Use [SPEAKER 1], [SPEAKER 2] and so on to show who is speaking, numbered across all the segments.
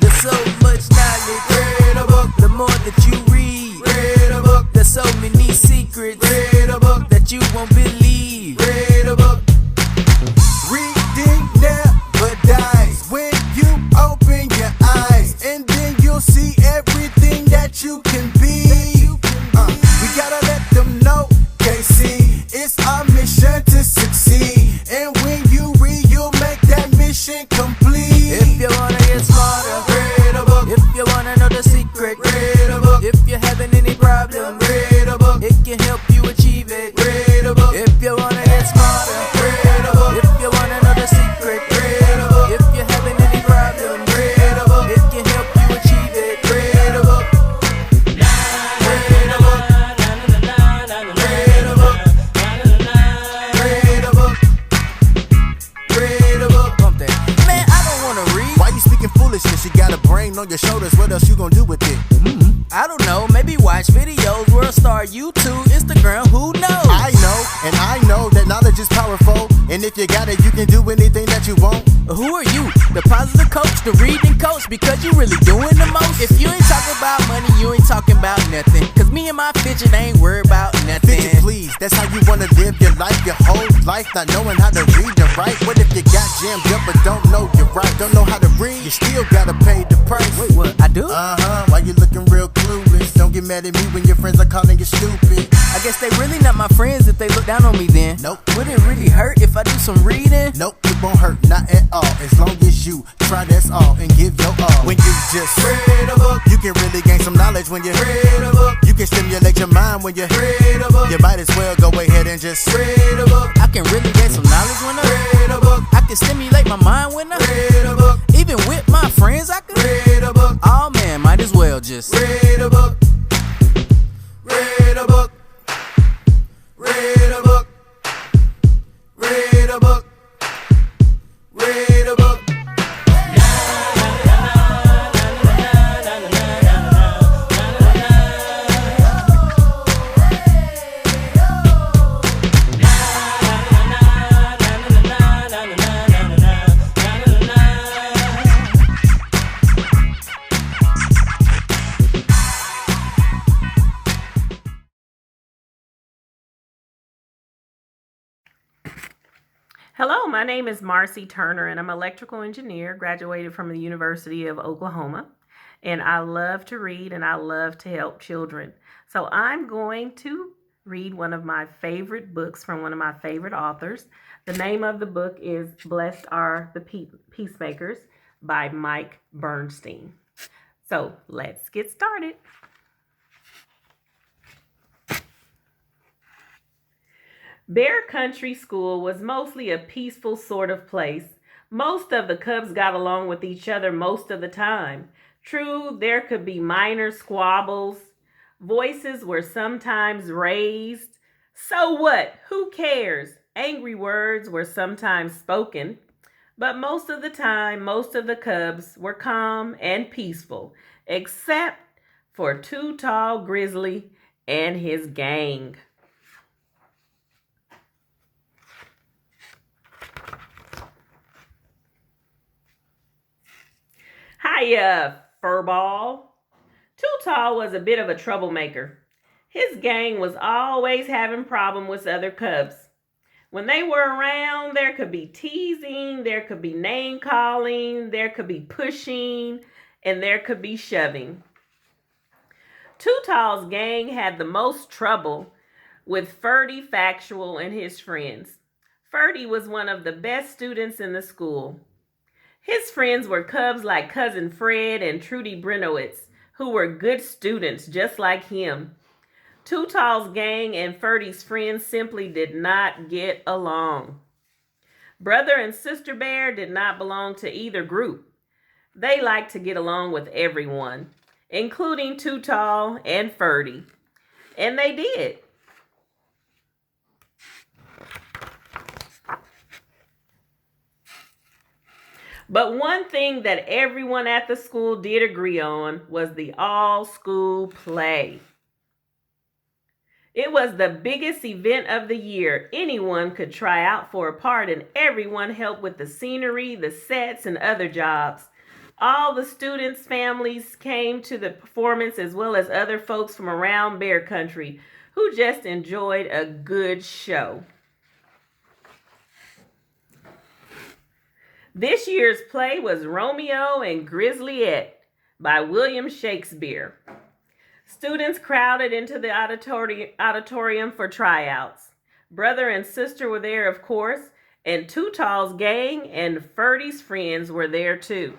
[SPEAKER 1] There's so much knowledge.
[SPEAKER 2] Read a book.
[SPEAKER 1] The more that you read,
[SPEAKER 2] Read a book.
[SPEAKER 1] there's so many secrets
[SPEAKER 2] Read a book.
[SPEAKER 1] that you won't believe.
[SPEAKER 2] Read a book. Reading never dies when you open your eyes, and then you'll see everything that you can be. We gotta let them know, KC, it's our mission to succeed. And when you read, you'll make that mission complete.
[SPEAKER 1] If you wanna get smarter,
[SPEAKER 2] Read a book.
[SPEAKER 1] if you wanna know the secret,
[SPEAKER 2] Read a book.
[SPEAKER 1] if you're having any problem,
[SPEAKER 2] Read a book.
[SPEAKER 1] it can help you achieve it.
[SPEAKER 2] Read a book.
[SPEAKER 1] If you wanna get smarter,
[SPEAKER 2] Read a book.
[SPEAKER 1] if you wanna know the secret,
[SPEAKER 2] Read a book.
[SPEAKER 1] if you're having any problem,
[SPEAKER 2] Read a book.
[SPEAKER 1] it can help you achieve it.
[SPEAKER 2] Read a book. Read a book. Read a book. Read a book. Read a book.
[SPEAKER 1] Bump that. Man, I don't wanna read.
[SPEAKER 2] Why you speaking foolishness? You got a brain on your shoulders. What else you gonna do with it?
[SPEAKER 1] I don't know, maybe watch videos, World Star, YouTube, Instagram, who knows?
[SPEAKER 2] I know, and I know that knowledge is powerful. And if you got it, you can do anything that you want.
[SPEAKER 1] Who are you? The positive coach, the reading coach, because you really doing the most. If you ain't talking about money, you ain't talking about nothing. Cause me and my fidget ain't worried about nothing.
[SPEAKER 2] Fidget, please. That's how you wanna live your life, your whole life, not knowing how to read and write. What if you got jammed up but don't know you're right? Don't know how to read, you still gotta pay the price.
[SPEAKER 1] Wait, what? I do?
[SPEAKER 2] Why you looking real clueless? Don't get mad at me when your friends are calling you stupid.
[SPEAKER 1] I guess they really not my friends if they look down on me then.
[SPEAKER 2] Nope.
[SPEAKER 1] Would it really hurt if I do some reading?
[SPEAKER 2] Nope, it won't hurt, not at all. As long as you try, that's all, and give your all. When you just read a book, you can really gain some knowledge when you read a book. You can stimulate your mind when you read a book. You might as well go ahead and just read a book.
[SPEAKER 1] I can really gain some knowledge when I
[SPEAKER 2] Read a book.
[SPEAKER 1] I can stimulate my mind when I
[SPEAKER 2] Read a book.
[SPEAKER 1] even with my friends I can
[SPEAKER 2] Read a book.
[SPEAKER 1] Oh man, might as well just
[SPEAKER 2] Read a book. Read a book. Read a book. Read a book. Read a book.
[SPEAKER 3] Hello, my name is Marcy Turner, and I'm an electrical engineer, graduated from the University of Oklahoma. And I love to read and I love to help children. So I'm going to read one of my favorite books from one of my favorite authors. The name of the book is Blessed Are the Peacemakers by Mike Bernstein. So let's get started. Bear Country School was mostly a peaceful sort of place. Most of the cubs got along with each other most of the time. True, there could be minor squabbles. Voices were sometimes raised. So what? Who cares? Angry words were sometimes spoken. But most of the time, most of the cubs were calm and peaceful, except for Too Tall Grizzly and his gang. Hiya, furball. Too Tall was a bit of a troublemaker. His gang was always having problems with other cubs. When they were around, there could be teasing, there could be name calling, there could be pushing, and there could be shoving. Too Tall's gang had the most trouble with Ferdy Factual and his friends. Ferdy was one of the best students in the school. His friends were cubs like Cousin Fred and Trudy Brenowitz, who were good students just like him. Too Tall's gang and Ferdy's friends simply did not get along. Brother and Sister Bear did not belong to either group. They liked to get along with everyone, including Too Tall and Ferdy. And they did. But one thing that everyone at the school did agree on was the all-school play. It was the biggest event of the year. Anyone could try out for a part, and everyone helped with the scenery, the sets, and other jobs. All the students' families came to the performance, as well as other folks from around Bear Country who just enjoyed a good show. This year's play was Romeo and Grizzlyette by William Shakespeare. Students crowded into the auditorium for tryouts. Brother and sister were there, of course, and Too Tall's gang and Ferdy's friends were there too.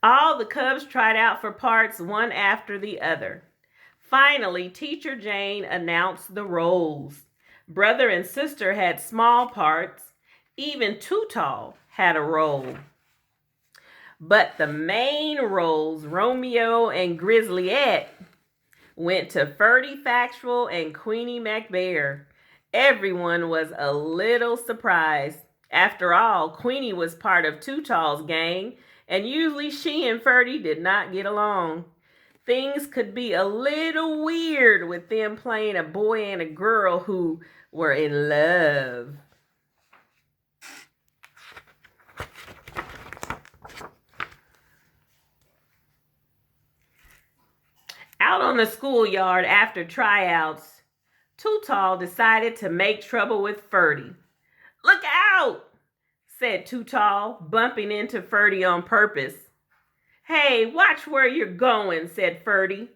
[SPEAKER 3] All the cubs tried out for parts one after the other. Finally, Teacher Jane announced the roles. Brother and sister had small parts. Even Too Tall had a role. But the main roles, Romeo and Grizzlyette, went to Ferdy Factual and Queenie McBear. Everyone was a little surprised. After all, Queenie was part of Too Tall's gang, and usually she and Ferdy did not get along. Things could be a little weird with them playing a boy and a girl who were in love. Out on the schoolyard after tryouts, Too Tall decided to make trouble with Ferdy. "Look out!" said Too Tall, bumping into Ferdy on purpose. "Hey, watch where you're going," said Ferdy.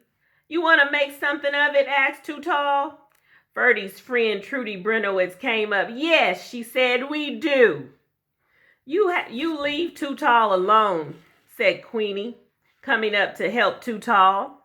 [SPEAKER 3] "You want to make something of it?" asked Too Tall. Ferdy's friend Trudy Brenowitz came up. "Yes," she said, "we do." You leave Too Tall alone," said Queenie, coming up to help Too Tall.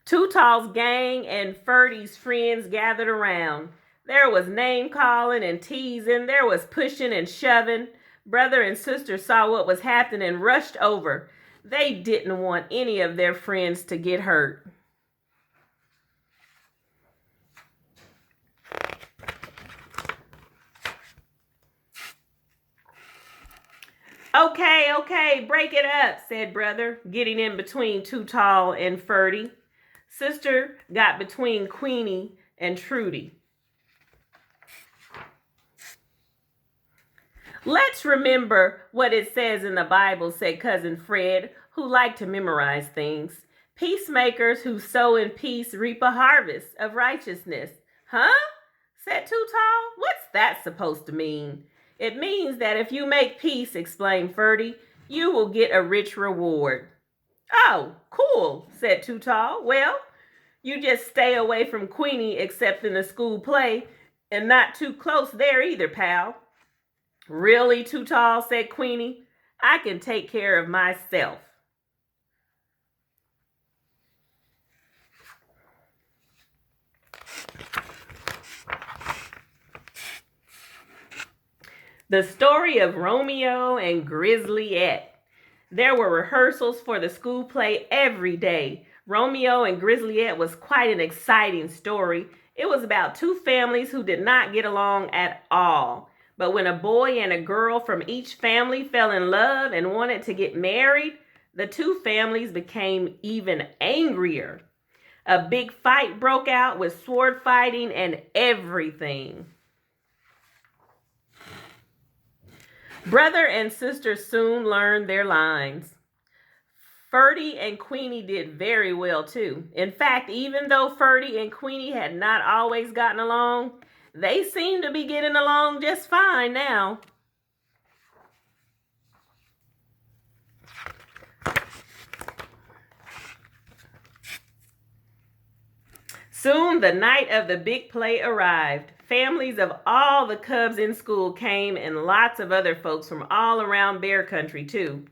[SPEAKER 3] Too Tall's gang and Ferdy's friends gathered around. There was name-calling and teasing. There was pushing and shoving. Brother and sister saw what was happening and rushed over. They didn't want any of their friends to get hurt. Okay, break it up," said Brother, getting in between Too Tall and Ferdy. Sister got between Queenie and Trudy. "Let's remember what it says in the Bible," said Cousin Fred, who liked to memorize things. "Peacemakers who sow in peace reap a harvest of righteousness." "Huh?" said Too Tall. "What's that supposed to mean?" "It means that if you make peace," explained Ferdy, "you will get a rich reward." "Oh, cool," said Too Tall. "Well, you just stay away from Queenie except in the school play, and not too close there either, pal." "Really, Too Tall," said Queenie. "I can take care of myself." The story of Romeo and Grizzlyette. There were rehearsals for the school play every day. Romeo and Grizzlyette was quite an exciting story. It was about two families who did not get along at all. But when a boy and a girl from each family fell in love and wanted to get married, the two families became even angrier. A big fight broke out with sword fighting and everything. Brother and sister soon learned their lines. Ferdy and Queenie did very well too. In fact, even though Ferdy and Queenie had not always gotten along, they seemed to be getting along just fine now. Soon the night of the big play arrived. Families of all the cubs in school came, and lots of other folks from all around Bear Country too.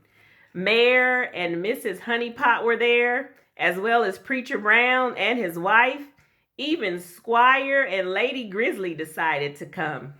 [SPEAKER 3] Mayor and Mrs. Honeypot were there, as well as Preacher Brown and his wife. Even Squire and Lady Grizzly decided to come.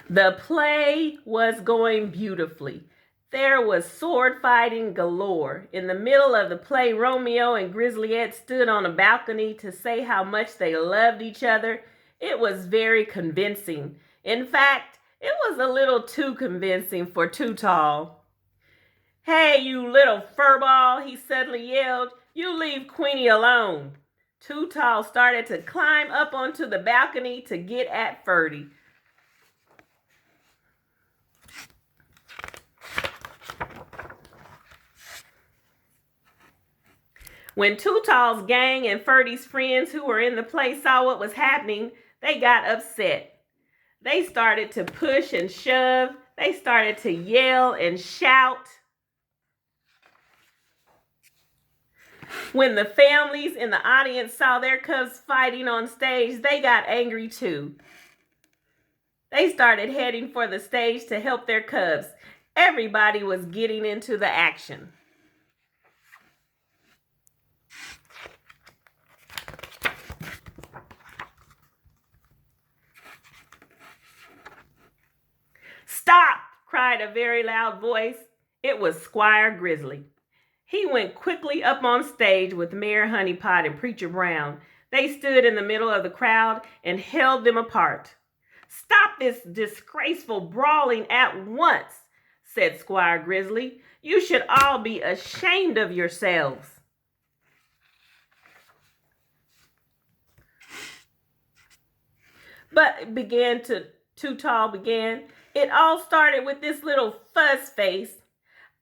[SPEAKER 3] The play was going beautifully. There was sword fighting galore. In the middle of the play, Romeo and Grizzlyette stood on a balcony to say how much they loved each other. It was very convincing. In fact, it was a little too convincing for Too Tall. "Hey, you little furball," he suddenly yelled. "You leave Queenie alone." Too Tall started to climb up onto the balcony to get at Ferdy. When Too Tall's gang and Ferdy's friends who were in the play saw what was happening, they got upset. They started to push and shove. They started to yell and shout. When the families in the audience saw their cubs fighting on stage, they got angry too. They started heading for the stage to help their cubs. Everybody was getting into the action. "Stop!" cried a very loud voice. It was Squire Grizzly. He went quickly up on stage with Mayor Honeypot and Preacher Brown. They stood in the middle of the crowd and held them apart. "Stop this disgraceful brawling at once," said Squire Grizzly. "You should all be ashamed of yourselves." But Too Tall began. "It all started with this little fuzz face.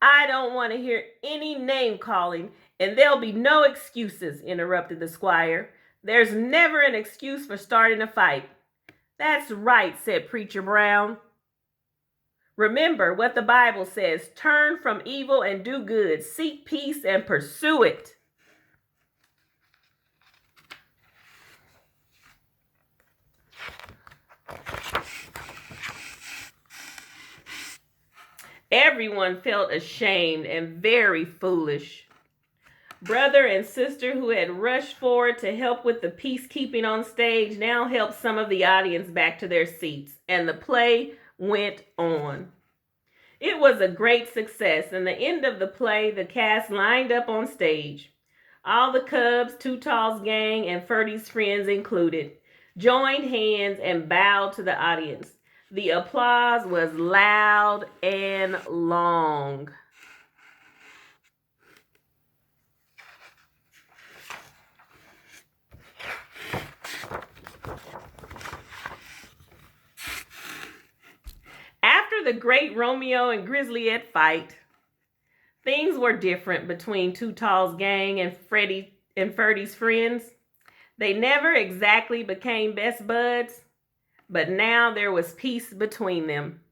[SPEAKER 3] I don't want to hear any name calling, and there'll be no excuses," interrupted the squire. "There's never an excuse for starting a fight." "That's right," said Preacher Brown. "Remember what the Bible says. Turn from evil and do good. Seek peace and pursue it." Everyone felt ashamed and very foolish. Brother and sister who had rushed forward to help with the peacekeeping on stage now helped some of the audience back to their seats, and the play went on. It was a great success, and the end of the play, the cast lined up on stage. All the cubs, Too Tall's gang, and Ferdy's friends included, joined hands and bowed to the audience. The applause was loud and long. After the great Romeo and Grizzlyette fight, things were different between Too Tall's gang and Ferdy's friends. They never exactly became best buds, but now there was peace between them.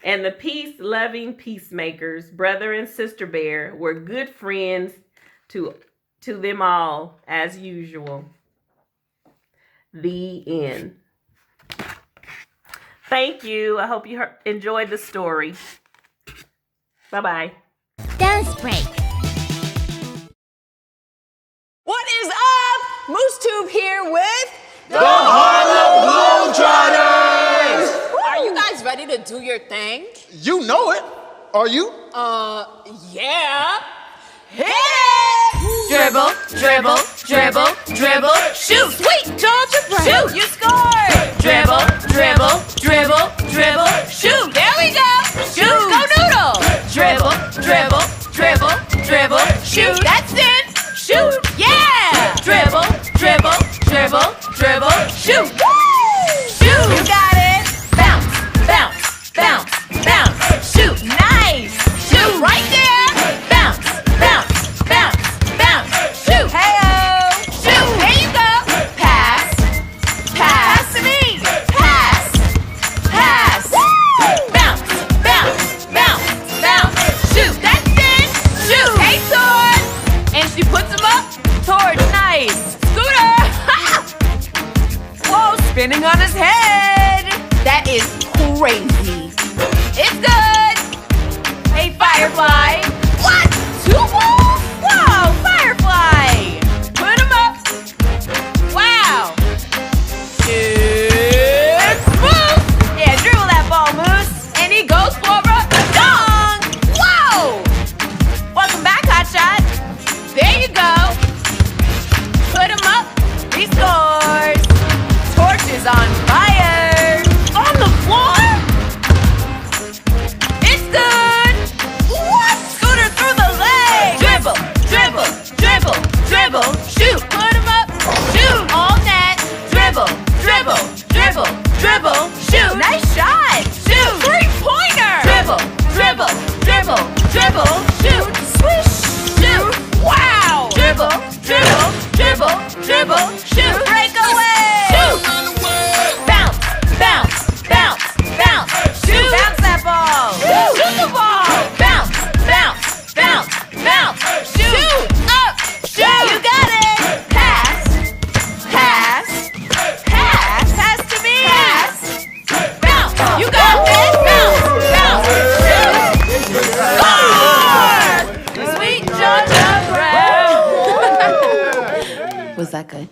[SPEAKER 3] And the peace-loving peacemakers, Brother and Sister Bear, were good friends to them all, as usual. The end. Thank you. I hope you enjoyed the story. Bye-bye.
[SPEAKER 4] Dance break.
[SPEAKER 5] What is up? Moose Tube here with
[SPEAKER 6] The Harlem Globetrotters!
[SPEAKER 5] Are you guys ready to do your thing?
[SPEAKER 6] You know it. Are you?
[SPEAKER 5] Yeah. Hit it!
[SPEAKER 4] Dribble, dribble, dribble, dribble, shoot!
[SPEAKER 5] Sweet Georgia Brown.
[SPEAKER 4] Shoot!
[SPEAKER 5] You scored!
[SPEAKER 4] Dribble, dribble, dribble, dribble, shoot!
[SPEAKER 5] There we go!
[SPEAKER 4] Shoot!
[SPEAKER 5] Go Noodle!
[SPEAKER 4] Dribble, dribble, dribble, dribble, shoot!
[SPEAKER 5] That's it!
[SPEAKER 4] Shoot!
[SPEAKER 5] Yeah!
[SPEAKER 4] Dribble, dribble, dribble, dribble, shoot!
[SPEAKER 5] Shoot! You got it!
[SPEAKER 4] Bounce, bounce, bounce, bounce, shoot!
[SPEAKER 5] Nice!
[SPEAKER 4] Shoot!
[SPEAKER 5] Right there!
[SPEAKER 4] Bounce, bounce, bounce, bounce, shoot!
[SPEAKER 5] Hey-o!
[SPEAKER 4] Shoot!
[SPEAKER 5] There you go!
[SPEAKER 4] Pass, pass,
[SPEAKER 5] Pass to me!
[SPEAKER 4] pass, pass, bounce, bounce, bounce, bounce, shoot!
[SPEAKER 5] That's it!
[SPEAKER 4] Shoot!
[SPEAKER 5] Hey, Sword! And she puts him up towards nice. Scooter! Whoa, spinning on his head. That is crazy. It's good. Hey, Firefly. What? 2 balls? Whoa, Firefly. Put him up. Wow. It's smooth. Yeah, dribble dribble, shoot, break away. Shoot. Bounce, bounce, bounce, bounce. Shoot. Bounce that ball. Shoot the ball. Bounce, bounce, bounce, bounce. Shoot. Up. Shoot. You got it. Pass. Pass. Pass. Pass to me. Pass. Bounce. You got this. Bounce. Bounce. Shoot. Score. Sweet Georgia Brown. Was that good?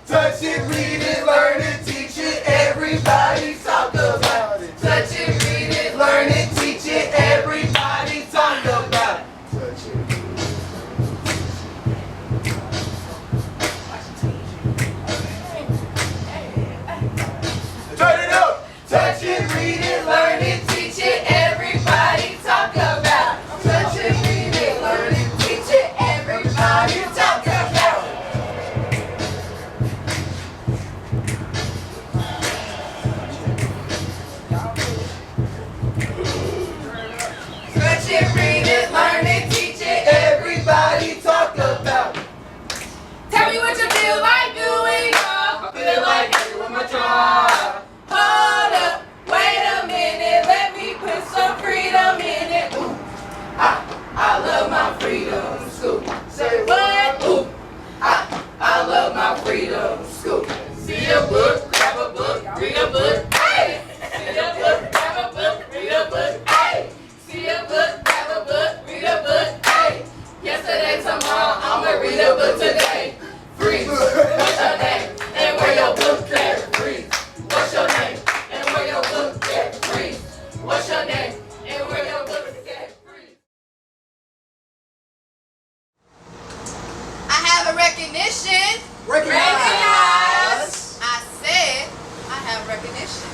[SPEAKER 2] Touch it, read it, learn it, teach it, everybody talk about it. Touch it, read it, learn it, teach it, everybody talk about it. Touch it. Turn it up! Touch it, read it, learn it, teach it, everybody talk about it. Touch it, read it, learn it, teach it, everybody talk about it. Touch it, read it, learn it, teach it, everybody talk about it. Tell me what you feel like doing. I feel like doing my job. Hold up, wait a minute, let me put some freedom in it. Ooh, I love my freedom school. Say what? Ooh, I love my freedom school. See a book, grab a book, read a book, hey! See a book, grab a book, read a book, hey! See a book, grab a book, read a book, hey! Yesterday, tomorrow, I'ma read a book today. Freeze, what's your name? And where your book at? Freeze, what's your name? And where your book at? Freeze, what's your name? And where your book at? Freeze.
[SPEAKER 5] I have a recognition.
[SPEAKER 2] Recognize.
[SPEAKER 5] I said I have recognition.